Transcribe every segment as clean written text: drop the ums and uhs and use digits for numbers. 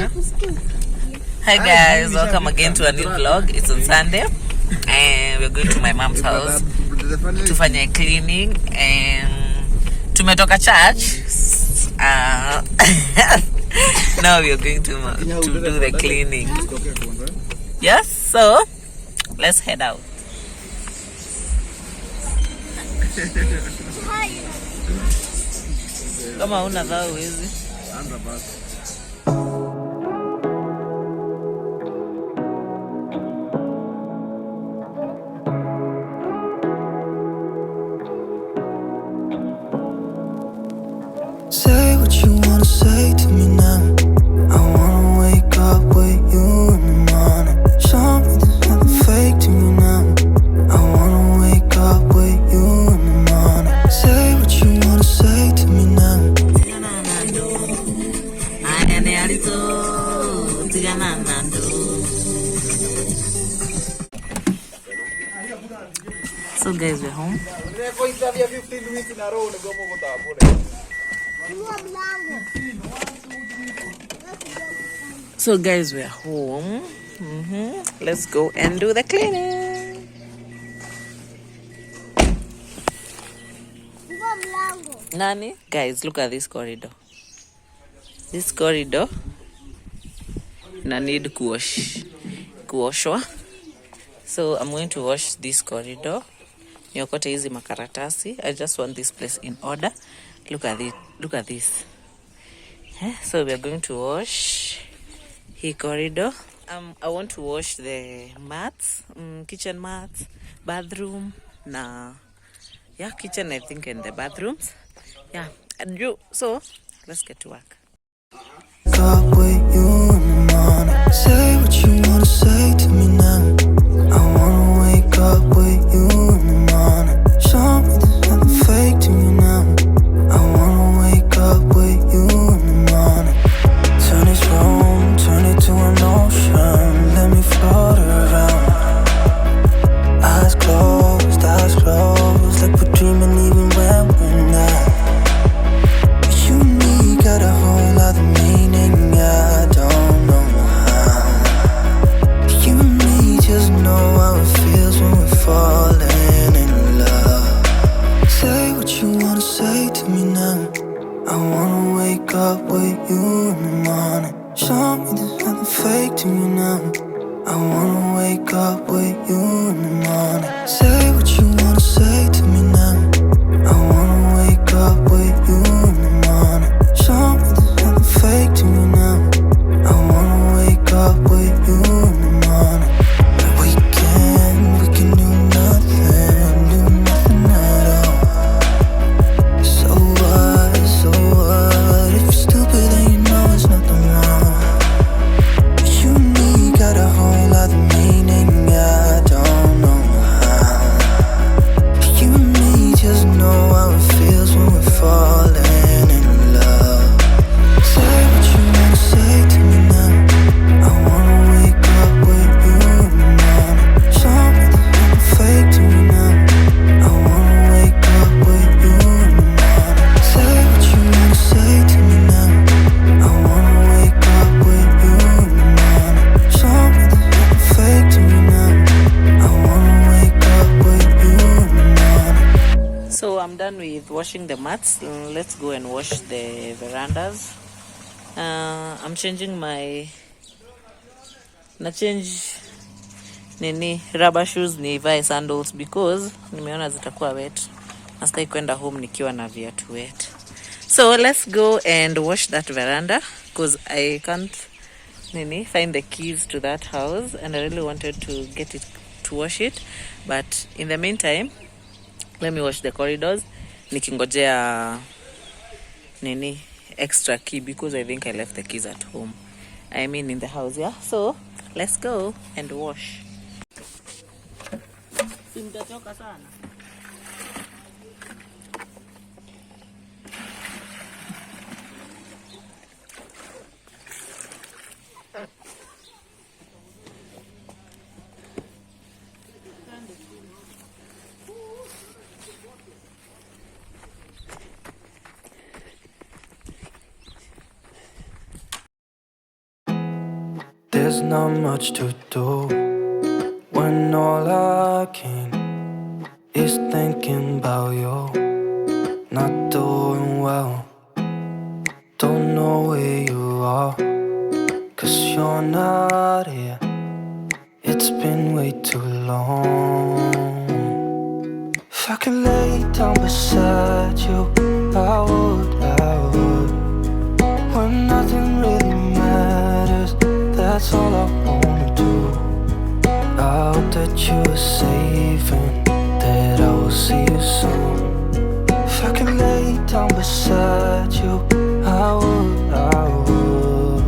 Hi guys, welcome again to a new vlog. It's on Sunday and we're going to my mom's house to fanya cleaning and tumetoka church. Now we're going to do the cleaning. Yes, so let's head out. Kama una dhao hizi. Say what you wanna say to me now. I wanna wake up with you in the morning. Show me there's nothing fake to me now. I wanna wake up with you in the morning. Say what you wanna say to me now. So guys, we're home. So guys, we're home. Let's go and do the cleaning. Nani? Guys, look at this corridor. This corridor na need kuoshwa. So I'm going to wash this corridor. Niokote hizi makaratasi. I just want this place in order. Look at it. Look at this. So we are going to wash hii corridor. I want to wash the mats, kitchen mats, bathroom, kitchen I think and the bathrooms. Yeah, so let's get to work. Up with you in the morning. Say what you wanna say to me now. I wanna wake up with you in the morning. Show me there's nothing fake to me now. I wanna wake up with you in the morning. Turn this room, turn it to an ocean. Let me float around. Eyes closed, like we're dreaming even when we're not. You and me got a whole other meaning, I don't know how. You and me just know how it feels when we're falling in love. Say what you wanna say to me now. I wanna wake up with you in the morning. Show me there's nothing fake to me now. I wanna wake up with you in the morning. Say what you wanna say to me now. I wanna wake up with you in the morning. Show me there's nothing fake to me now. I wanna wake up with you in the morning. We can do nothing at all. So what, if you're stupid then you know there's nothing wrong. You and me got a whole other meaning, I don't know how. You and me just know how it feels when we're falling in love. Say what you wanna say to me now. I wanna wake up with you in the morning. Show me there's nothing fake to me now. I wanna wake up with you in the morning. Say what you wanna say to me now. I wanna wake up with you in the morning. Show me there's nothing fake to me now. I wanna wake up with you in the morning. So I'm done with washing the mats. Let's go and wash the verandas. I'm changing change rubber shoes nivae sandals because nimeona zitakuwa wet. Nastai kwenda home nikiwa na viatu wet. So let's go and wash that veranda because I can't find the keys to that house and I really wanted to get it to wash it, but in the meantime let me wash the corridors nikingojea extra key because I think I left the keys at home. I mean in the house, yeah. So let's go and wash. Simtachoka sana. There's not much to do when all I can is thinking about you. Not doing well, don't know where you are, 'cause you're not here. It's been way too long. If I could lay down beside you, I would. When nothing really matters, that's all I wanna do. I hope that you are safe and that I will see you soon. If I could lay down beside you, I would. I would.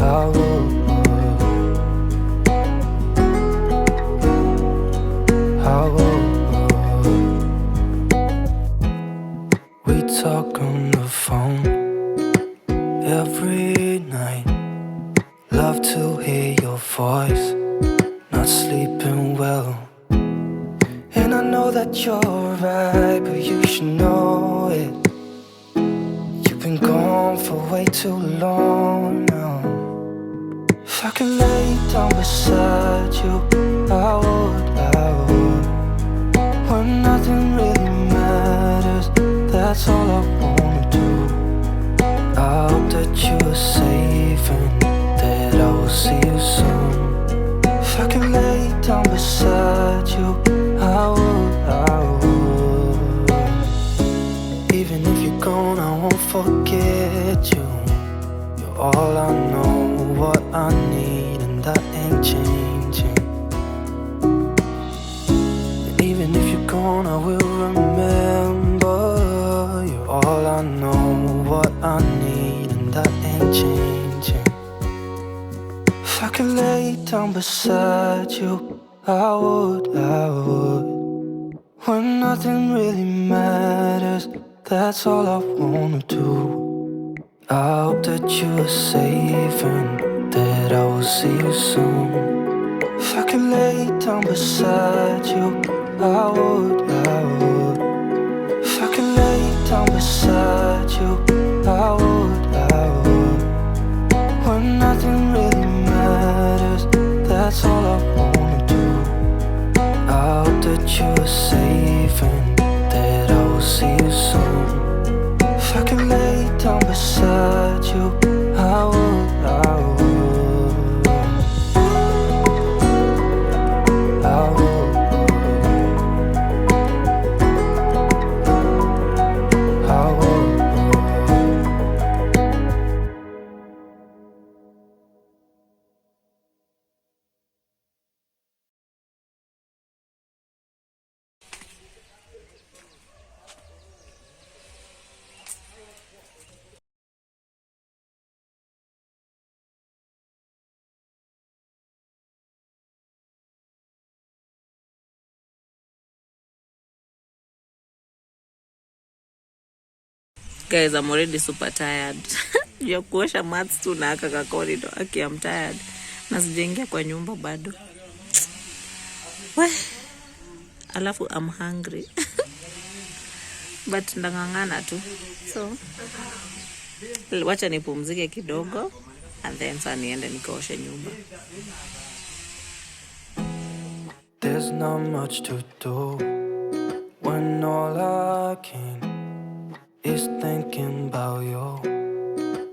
I would. We talk on the phone every night. Love to hear your voice. Not sleeping well, and I know that you're right, but you should know it. You've been gone for way too long now. If I could lay down beside you, I would. When nothing really matters, that's all I wanna do. I hope that you are safe and that I will see you soon. If I could lay down beside you, I would. Even if you're gone, I won't forget you. You're all I know, what I need, and that ain't changing. And even if you're gone, I will remember. You're all I know, what I need, and that ain't changing. If I could lay down beside you, I would. When nothing really matters, that's all I wanna do. I hope that you are safe and that I will see you soon. If I could lay down beside you, I would. If I could lay down beside you, I would. When nothing really matters, that's all I wanna do. I hope that you are safe and that I will see you soon. If I could lay down beside you, I would. I would. I would. Guys, I'm already super tired. Ya kuosha mats tu na aka ka corridor. Okay, I'm tired. Na sijaingia kwa nyumba bado. Weh. Alafu I'm hungry. But ndangangana tu. So, wacha nipumzike kidogo and then saa niende nikaoshe nyumba. There's not much to do when all I can is thinking about you.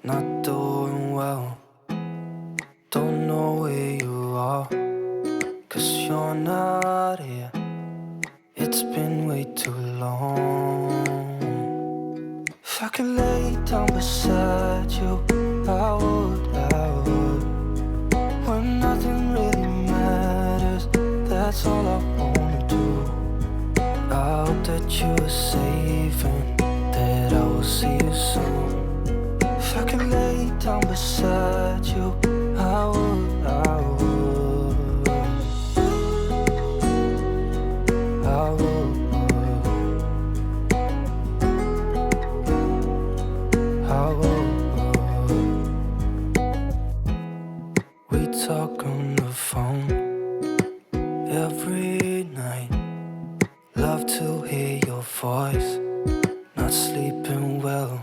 Not doing well, don't know where you are, 'cause you're not here. It's been way too long. If I could lay down beside you, I would. When nothing really matters, that's all I wanna do. I hope that you are safe and that I will see you soon. If I could lay down beside you, I would. I would. I would. We talk on the phone every night. Love to hear your voice. Not sleeping well,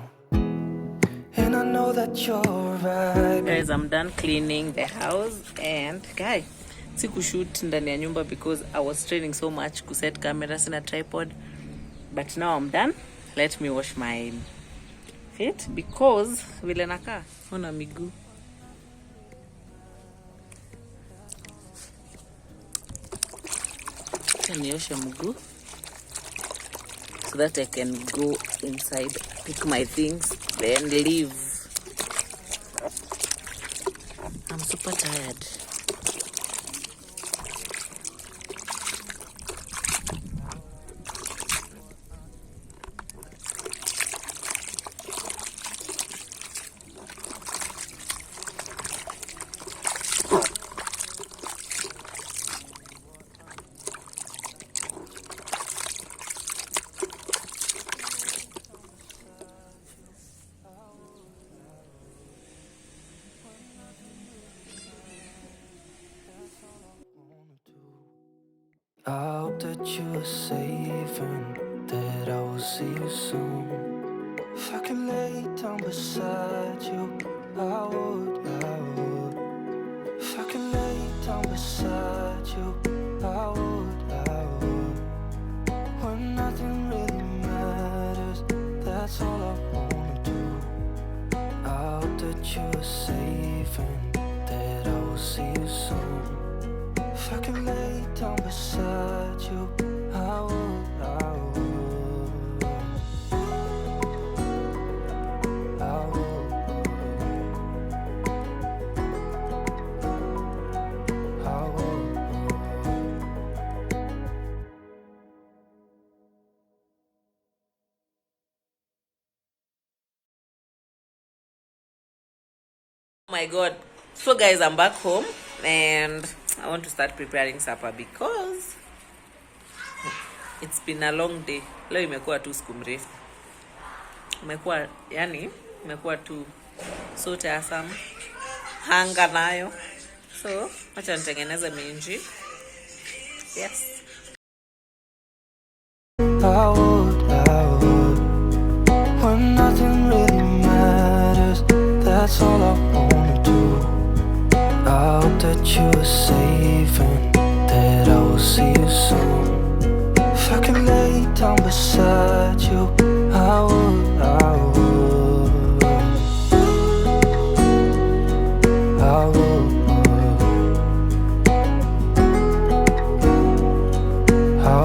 and I know that you're right. Guys, I'm done cleaning the house, and guy, sikushoot ndani ya nyumba because I was training so much kuset cameras in a tripod, but now I'm done. Let me wash my feet because vile nakaa ona miguu. Nioshe mguu so that I can go inside, pick my things, then leave. I'm super tired. I hope that you are safe and that I will see you soon. If I could lay down beside you, I would. If I could lay down beside you, I would. When nothing really matters, that's all I wanna do. I hope that you are safe and that I will see you soon. If I could lay down beside you, I would. Oh my god. So guys, I'm back home and I want to start preparing supper because it's been a long day. Leo imekuwa tu siku mrefu. Imekuwa tu so tiresome. Hanga nayo. So, acha nitengeneze minji. Yes. I would. When nothing really matters, that's all I wanna do. I hope that you are safe and that I will see you soon. If I could lay down beside you, I would. I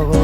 would.